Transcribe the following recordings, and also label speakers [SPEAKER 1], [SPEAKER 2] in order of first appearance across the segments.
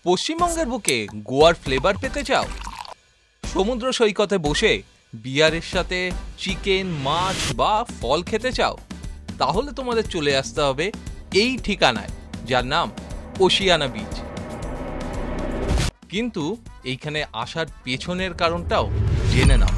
[SPEAKER 1] পশ্চিমবঙ্গের বুকে গোয়ার ফ্লেভার পেতে চাও? সমুদ্র সৈকতে বসে বিয়ারের সাথে চিকেন, মাছ বা ফল খেতে চাও? তাহলে তোমাদের চলে আসতে হবে এই ঠিকানায়, যার নাম ওশিয়ানা বিচ। কিন্তু এইখানে আসার পেছনের কারণটাও জেনে নাও।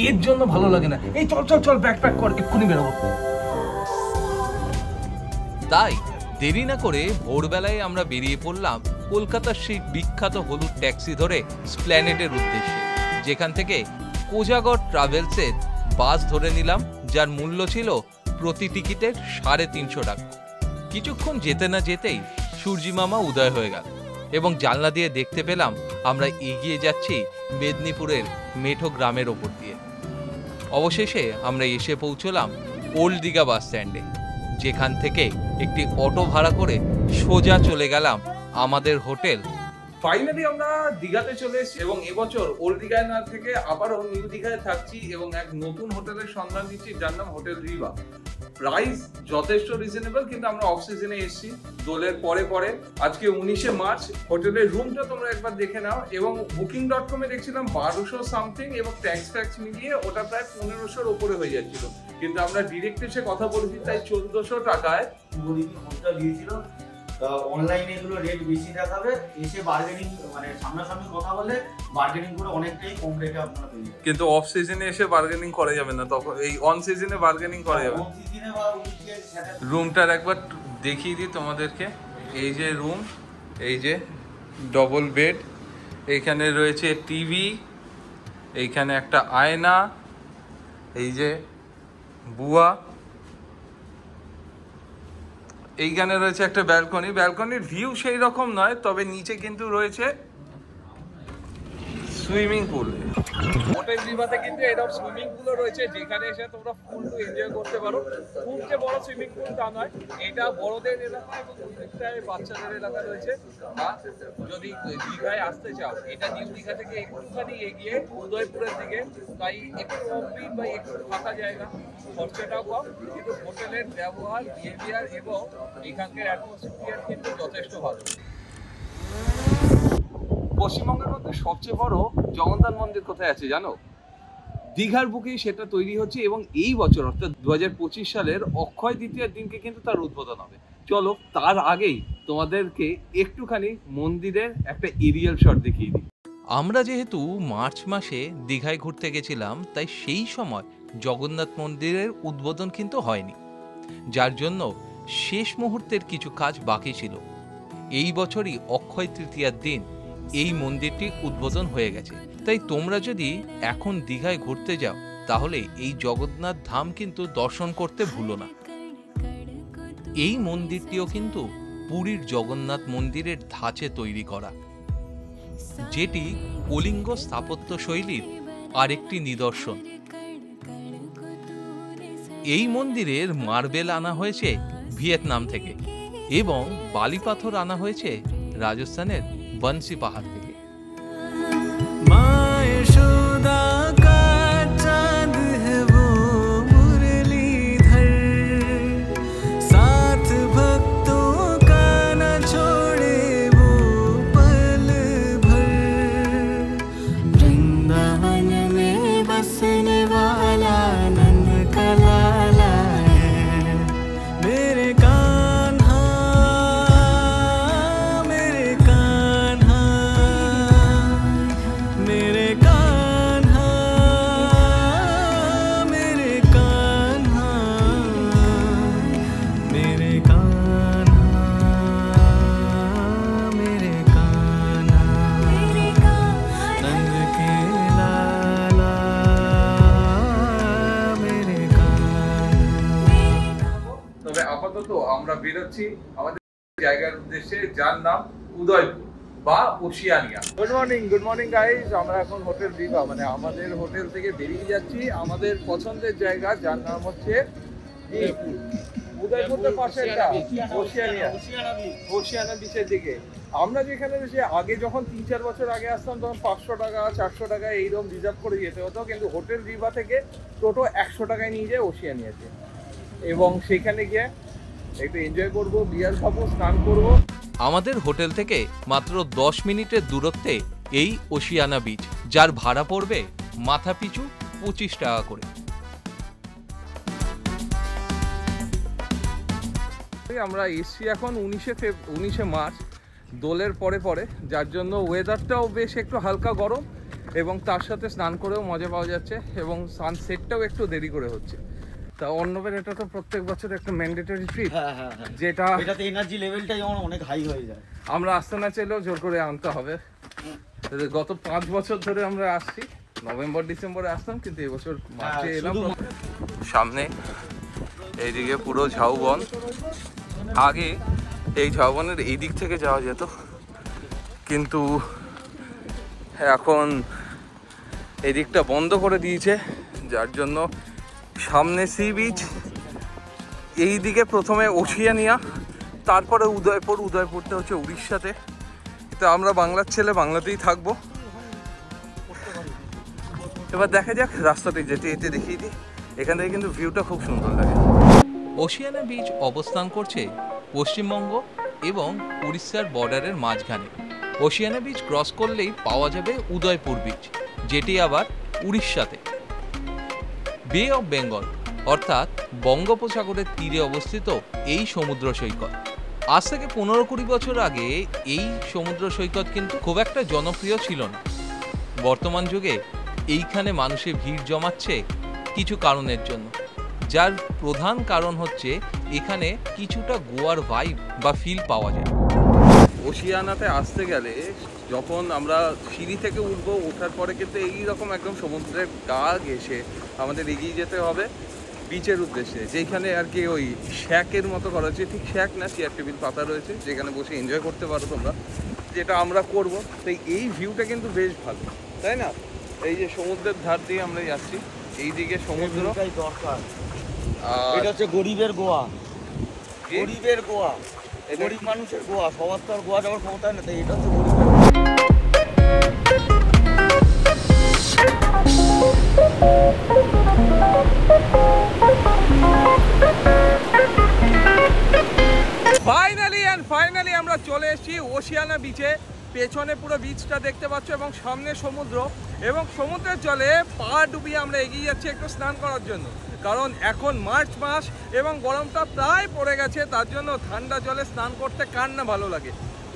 [SPEAKER 2] এর জন্য ভালো লাগে না। এই চল চল চল, ব্যাকপ্যাক কর, এক্ষুনি বেরোবো।
[SPEAKER 1] তাই দেরি না করে ভোরবেলায় আমরা বেরিয়ে পড়লাম কলকাতার সেই বিখ্যাত হলুদ ট্যাক্সি ধরে স্প্ল্যানেডের উদ্দেশ্যে, যেখান থেকে কোজাগর ট্রাভেলসের বাস ধরে নিলাম, যার মূল্য ছিল প্রতি টিকিটের 350 টাকা। কিছুক্ষণ যেতে না যেতেই সূর্যি মামা উদয় হয়ে গেল এবং জানলা দিয়ে দেখতে পেলাম আমরা এগিয়ে যাচ্ছি মেদিনীপুরের মেঠো গ্রামের ওপর দিয়ে। অবশেষে আমরা এসে পৌঁছলাম ওল্ড দীঘা বাস স্ট্যান্ডে, যেখান থেকে একটি অটো ভাড়া করে সোজা চলে গেলাম আমাদের হোটেল।
[SPEAKER 2] ফাইনালি আমরা দীঘাতে চলে এসেছি এবং এবছর ওল্ড দীঘায় না থেকে আবারও নিউ দীঘায় থাকছি এবং এক নতুন হোটেলের সন্ধান দিচ্ছি, যার নাম হোটেল রিভা। প্রাইস যথেষ্ট রিজনেবল, কিন্তু আমরা অফ সিজনে এসেছি দোলের পরে পরে। আজকে 19শে মার্চ। হোটেলের রুমটা তোমরা একবার দেখে নাও এবং booking.com এ দেখছিলাম 1200 সামথিং এবং ট্যাক্স মিলিয়ে ওটা প্রায় 1500-র উপরে হয়ে যাচ্ছিল, কিন্তু আমরা ডিরেক্ট এসে কথা বলেছি তাই 1400 টাকায়
[SPEAKER 3] হোটেল দিয়েছিল। অনলাইনে এগুলো রেট বেশি দেখাবে, এসে বার্গেনিং মানে সামনাসামনি কথা বলে বার্গেনিং করে অনেকটাই কম রেটে আপনারা পেয়ে যাবেন।
[SPEAKER 2] কিন্তু অফ সিজনে এসে বার্গেনিং করা যাবে না, তখন এই অন সিজনে বার্গেনিং করা যাবে।
[SPEAKER 3] অন সিজনে বা উইকেন্ড
[SPEAKER 2] রুমটার একবার দেখিয়ে দিই তোমাদেরকে। এই যে রুম, এই যে ডবল বেড, এইখানে রয়েছে টিভি, এইখানে একটা আয়না, এই যে বুয়া, এইখানে রয়েছে একটা ব্যালকনি। ব্যালকনির ভিউ সেই রকম নয়, তবে নিচে কিন্তু রয়েছে সুইমিং পুল। হোটেল রিভাতে কিন্তু এরকম সুইমিং পুলও রয়েছে, যেখানে এসে তোমরা ফুল টু এনজয় করতে পারো। খুব যে বড় সুইমিং পুল তা নয়, এটা বড়দের এলাকা এবং অনেকটাই বাচ্চাদের এলাকা রয়েছে। বা যদি দীঘায় আসতে চাও, এটা নিউ দীঘা থেকে একটুখানি এগিয়ে উদয়পুরের দিকে, তাই একটু অফবিট বা একটু ফাঁকা জায়গা, খরচাটাও কম, কিন্তু হোটেলের ব্যবহার, বিহেভিয়ার এবং এখানকার অ্যাটমসফিয়ার কিন্তু যথেষ্ট ভালো। পশ্চিমবঙ্গের মধ্যে সবচেয়ে বড় জগন্নাথ মন্দির কোথায় আছে জানো? দীঘার বুকেই সেটা তৈরি হচ্ছে এবং এই বছর অর্থাৎ 2025 সালের অক্ষয় তৃতীয়ার দিনকে কিন্তু তার উদ্বোধন হবে। চলো তার আগেই তোমাদেরকে একটুখানি মন্দিরের একটা এরিয়াল শট দেখিয়ে দিই।
[SPEAKER 1] আমরা যেহেতু মার্চ মাসে দীঘায় ঘুরতে গেছিলাম, তাই সেই সময় জগন্নাথ মন্দিরের উদ্বোধন কিন্তু হয়নি, যার জন্য শেষ মুহূর্তের কিছু কাজ বাকি ছিল। এই বছরই অক্ষয় তৃতীয়ার দিন এই মন্দিরটি উদ্বোধন হয়ে গেছে, তাই তোমরা যদি এখন দীঘায় ঘুরতে যাও তাহলে এই জগন্নাথ ধাম কিন্তু দর্শন করতে ভুলো না। এই মন্দিরটিও কিন্তু পুরীর জগন্নাথ মন্দিরের ধাঁচে তৈরি করা, যেটি কলিঙ্গ স্থাপত্য শৈলীর আরেকটি নিদর্শন। এই মন্দিরের মার্বেল আনা হয়েছে ভিয়েতনাম থেকে এবং বালি পাথর আনা হয়েছে রাজস্থানের বনসি পাহাড় থেকে।
[SPEAKER 2] আপাতত আমরা বেরোচ্ছি আমাদের জায়গার উদ্দেশ্যে, যার নাম উদয়পুর বা ওশিয়ানিয়া। Good morning guys. আমরা এখন হোটেল রিভা মানে আমাদের হোটেল থেকে বেরিয়ে যাচ্ছি আমাদের পছন্দের জায়গা, যার নাম হচ্ছে উদয়পুরের পাশে একটা ওশিয়ানা বিচের দিকে। আমরা যেখানে যে আগে যখন 3-4 বছর আগে আসতাম তখন 500 টাকা 400 টাকা এইরকম রিজার্ভ করে যেতে হতো, কিন্তু হোটেল রিভা থেকে টোটো 100 টাকায় নিয়ে যায় ওশিয়ানিয়াতে, এবং সেখানে গিয়ে একটু এনজয় করব, বিয়ার খাবো, স্নান করব।
[SPEAKER 1] আমাদের হোটেল থেকে মাত্র 10 মিনিটের দূরত্বে এই ওশিয়ানা বিচ, যার ভাড়া পড়বে মাথা পিছু 25 টাকা করে।
[SPEAKER 2] আমরা এসছি এখন 19শে মার্চ, দোলের পরে পরে, যার জন্য ওয়েদারটাও বেশ একটু হালকা গরম, এবং তার সাথে স্নান করেও মজা পাওয়া যাচ্ছে, এবং সানসেটটাও একটু দেরি করে হচ্ছে। তা অর্ণবের এটা তো প্রত্যেক বছর একটা ম্যান্ডেটরি ট্রিপ, যেটা
[SPEAKER 3] এটাতে এনার্জি লেভেলটা যেমন অনেক হাই হয়ে যায়।
[SPEAKER 2] আমরা আসতে না চাইলেও জোর করে আনতে হবে। গত 5 বছর ধরে আমরা আসছি, নভেম্বর ডিসেম্বরে আসতাম, কিন্তু এবছর মার্চে এলাম।
[SPEAKER 1] সামনে এইদিকে পুরো ঝাউবন, আগে এই ঝাউবনের এই দিক থেকে যাওয়া যেত, কিন্তু এখন এই দিকটা বন্ধ করে দিয়েছে, যার জন্য সামনে সি বিচ, এই দিকে প্রথমে ওশিয়ানিয়া, তারপরে উদয়পুরটা হচ্ছে উড়িষ্যাতে। তো আমরা বাংলার ছেলে, বাংলাতেই থাকবো। এবার দেখা যাক রাস্তাতে যেতে যেতে দেখিয়ে দিই। এখান থেকে কিন্তু ভিউটা খুব সুন্দর লাগে। ওশিয়ানা বিচ অবস্থান করছে পশ্চিমবঙ্গ এবং উড়িষ্যার বর্ডারের মাঝখানে। ওশিয়ানা বিচ ক্রস করলেই পাওয়া যাবে উদয়পুর বিচ, যেটি আবার উড়িষ্যাতে। বে অফ বেঙ্গল অর্থাৎ বঙ্গোপসাগরের তীরে অবস্থিত এই সমুদ্র সৈকত। আজ থেকে 15-20 বছর আগে এই সমুদ্র সৈকত কিন্তু খুব একটা জনপ্রিয় ছিল না। বর্তমান যুগে এইখানে মানুষের ভিড় জমাচ্ছে কিছু কারণের জন্য, যার প্রধান কারণ হচ্ছে এখানে কিছুটা গোয়ার ভাইব বা ফিল পাওয়া যায়। ওশিয়ানাতে আসতে গেলে যখন আমরা সিঁড়ি থেকে উঠবো, ওঠার পরে কিন্তু এইরকম একদম সমুদ্রের গা ঘেঁষে আমাদের এগিয়ে যেতে হবে বিচের উদ্দেশ্যে, যেখানে আর কি ওই শ্যাকের মতো করা হচ্ছে। ঠিক শ্যাক না, চেয়ার টেবিল পাতা রয়েছে, যেখানে বসে এনজয় করতে পারো তোমরা, যেটা আমরা করব। তাই এই ভিউটা কিন্তু বেশ ভালো, তাই না? এই যে সমুদ্রের ধার দিয়ে আমরা যাচ্ছি, এইদিকে সমুদ্র
[SPEAKER 3] দরকার। এটা হচ্ছে গরিবের গোয়া, গরিবের গোয়া, গরিব মানুষের গোয়া। সবার তো আর গোয়া যাওয়ার ক্ষমতা নেই, তাই এটা হচ্ছে গরিবের গোয়া।
[SPEAKER 2] ফাইনালি আমরা চলে এসেছি ওশিয়ানা বিচে। পেছনে পুরো বিচটা দেখতে পাচ্ছ, এবং সামনে সমুদ্র, এবং সমুদ্রের জলে পা ডুবিয়ে আমরা এগিয়ে যাচ্ছি একটু স্নান করার জন্য। কারণ এখন মার্চ মাস এবং গরমটা প্রায় পড়ে গেছে, তার জন্য ঠান্ডা জলে স্নান করতে কার না ভালো লাগে।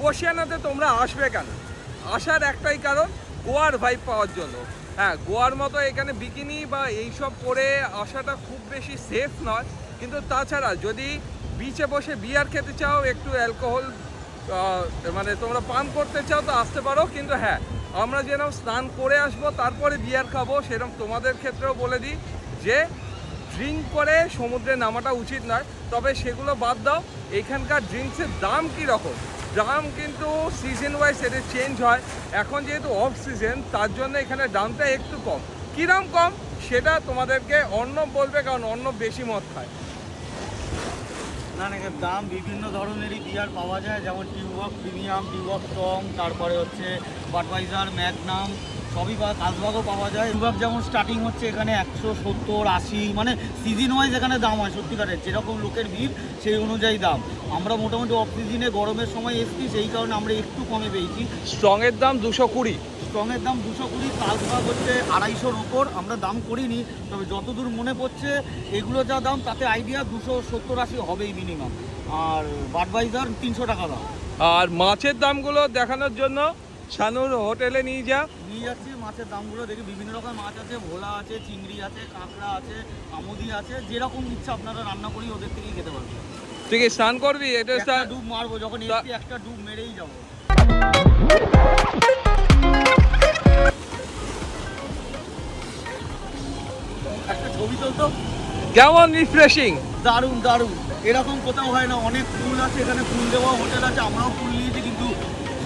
[SPEAKER 2] ওশিয়ানাতে তোমরা আসবে কেন? আসার একটাই কারণ, গোয়ার ভাইব পাওয়ার জন্য। হ্যাঁ, গোয়ার মতো এখানে বিকিনি বা এইসব পরে আসাটা খুব বেশি সেফ নয়, কিন্তু তাছাড়া যদি বিচে বসে বিয়ার খেতে চাও, একটু অ্যালকোহল মানে তোমরা পান করতে চাও, তো আসতে পারো। কিন্তু হ্যাঁ, আমরা যেন স্নান করে আসবো তারপরে বিয়ার খাবো, সেরকম তোমাদের ক্ষেত্রেও বলে দিই যে ড্রিঙ্ক করে সমুদ্রে নামাটা উচিত নয়। তবে সেগুলো বাদ দাও, এখানকার ড্রিঙ্কসের দাম কীরকম? দাম কিন্তু সিজন ওয়াইজ এদের চেঞ্জ হয়। এখন যেহেতু অফ সিজন, তার জন্য এখানে দামটা একটু কম। কিরম কম সেটা তোমাদেরকে অর্ণব বলবে, কারণ অর্ণব বেশি মদ খায়।
[SPEAKER 3] না, দাম বিভিন্ন ধরনেরই বিয়ার পাওয়া যায়, যেমন টিউবক প্রিমিয়াম, টিউবক স্ট্রং, তারপরে হচ্ছে বাডওয়াইজার, ম্যাগনাম, সবই কাজবাগও পাওয়া যায়। টিউবক যেমন স্টার্টিং হচ্ছে এখানে 170, 80, মানে সিজন ওয়াইজ এখানে দাম হয়। সত্যিকারের যেরকম লোকের ভিড় সেই অনুযায়ী দাম। আমরা মোটামুটি অফ সিজনে গরমের সময় এসেছি, সেই কারণে আমরা একটু কমে পেয়েছি।
[SPEAKER 2] স্ট্রংয়ের দাম 220,
[SPEAKER 3] স্ট্রংয়ের দাম 220, কাজবাগ হচ্ছে 250-র ওপর। আমরা দাম করিনি, তবে যতদূর মনে পড়ছে এগুলো যা দাম তাতে আইডিয়া 270-80 হবেই মিনিমাম। আর বাডওয়াইজার 300 টাকা দাম।
[SPEAKER 2] আর মাছের দামগুলো দেখানোর জন্য শানুর হোটেলে নিয়ে
[SPEAKER 3] যাচ্ছি। মাছের দামগুলো দেখি, বিভিন্ন রকম মাছ আছে, ভোলা আছে, চিংড়ি আছে, কাঁকড়া আছে, আমুদি আছে, যেরকম ইচ্ছা আপনারা রান্না করি ওদের থেকেই খেতে পারবেন।
[SPEAKER 2] ঠিক আছে, স্নান করবি? এটা
[SPEAKER 3] ডুব মারবো, যখন এসছি একটা ডুব মেরেই যাবো। একটা ছবি তুলতো,
[SPEAKER 2] কেমন রিফ্রেশিং,
[SPEAKER 3] দারুণ দারুণ। এরকম কোথাও হয় না। অনেক ফুল আছে এখানে, ফুল দেওয়া হোটেল আছে, আমরাও ফুল নিয়েছি, কিন্তু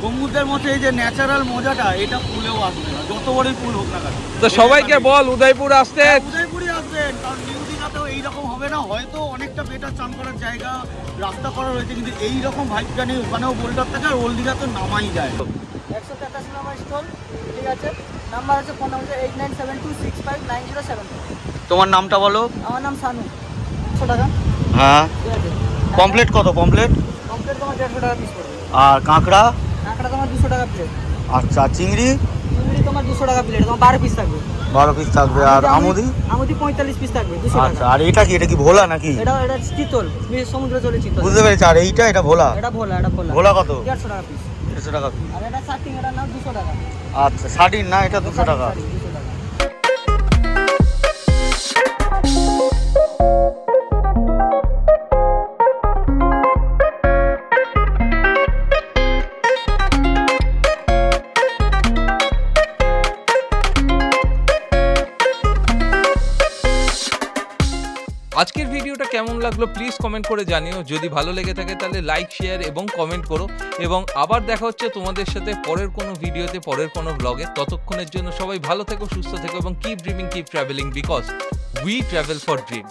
[SPEAKER 3] সমুদ্রের মধ্যে এই যে ন্যাচারাল মজাটা, এটা ফুলেও আসবে না, যত বড়ই ফুল হোক না কেন।
[SPEAKER 2] তো সবাইকে বল উদয়পুর আসতে।
[SPEAKER 3] উদয়পুরে আসবেন, কারণ নিউ দীঘাতেও এইরকম হবে না, হয়তো অনেক অনেকটা বেটার চান করার জায়গা, রাস্তা করা রয়েছে, কিন্তু এই রকম ভাইবটা নেই। ওখানেও বোল্ডার থাকে আর ওল্ড দীঘা তো নামাই যায়।
[SPEAKER 4] 183 নম্বর স্টল, ঠিক আছে। নাম্বার আছে, ফোন নাম্বার 8972659074।
[SPEAKER 3] তোমার নামটা বলো।
[SPEAKER 4] আমার নাম সানু। 100 টাকা।
[SPEAKER 3] হ্যাঁ,
[SPEAKER 4] ঠিক আছে।
[SPEAKER 3] পমপ্লেট কত? পমপ্লেট
[SPEAKER 4] কমপ্লিট তোমার 150 টাকা পিস পড়বে।
[SPEAKER 3] আর কাঁকড়া?
[SPEAKER 4] কাঁকড়া তোমার 200 টাকা প্লেট।
[SPEAKER 3] আচ্ছা, চিংড়ি?
[SPEAKER 4] চিংড়ি তোমার 200 টাকা প্লেট, তোমার 12 পিস থাকবে।
[SPEAKER 3] 12 পিস থাকবে। আর আমুদি?
[SPEAKER 4] আমুদি 45 পিস থাকবে, 200 টাকা।
[SPEAKER 3] আচ্ছা, আর এটা কি? এটা কি ভোলা নাকি?
[SPEAKER 4] এটা চিতল, সমুদ্র জলে চিতল।
[SPEAKER 3] বুঝতে পেরেছি। আর এইটা? এটা ভোলা?
[SPEAKER 4] এটা ভোলা, এটা ভোলা।
[SPEAKER 3] ভোলা কত?
[SPEAKER 4] 150 টাকা পিস।
[SPEAKER 3] 150 টাকা পিস।
[SPEAKER 4] আর এটা সার্টিং, এটার নাম 200 টাকা।
[SPEAKER 3] আচ্ছা, সার্ডিন না, এটা 200 টাকা।
[SPEAKER 4] 200 টাকা।
[SPEAKER 1] আজকের ভিডিওটা কেমন লাগলো প্লিজ কমেন্ট করে জানিও। যদি ভালো লেগে থাকে তাহলে লাইক, শেয়ার এবং কমেন্ট করো। এবং আবার দেখা হচ্ছে তোমাদের সাথে পরের কোনো ভিডিওতে, পরের কোনো ব্লগে। ততক্ষণের জন্য সবাই ভালো থেকো, সুস্থ থেকো এবং keep dreaming, keep travelling, because we travel for dream.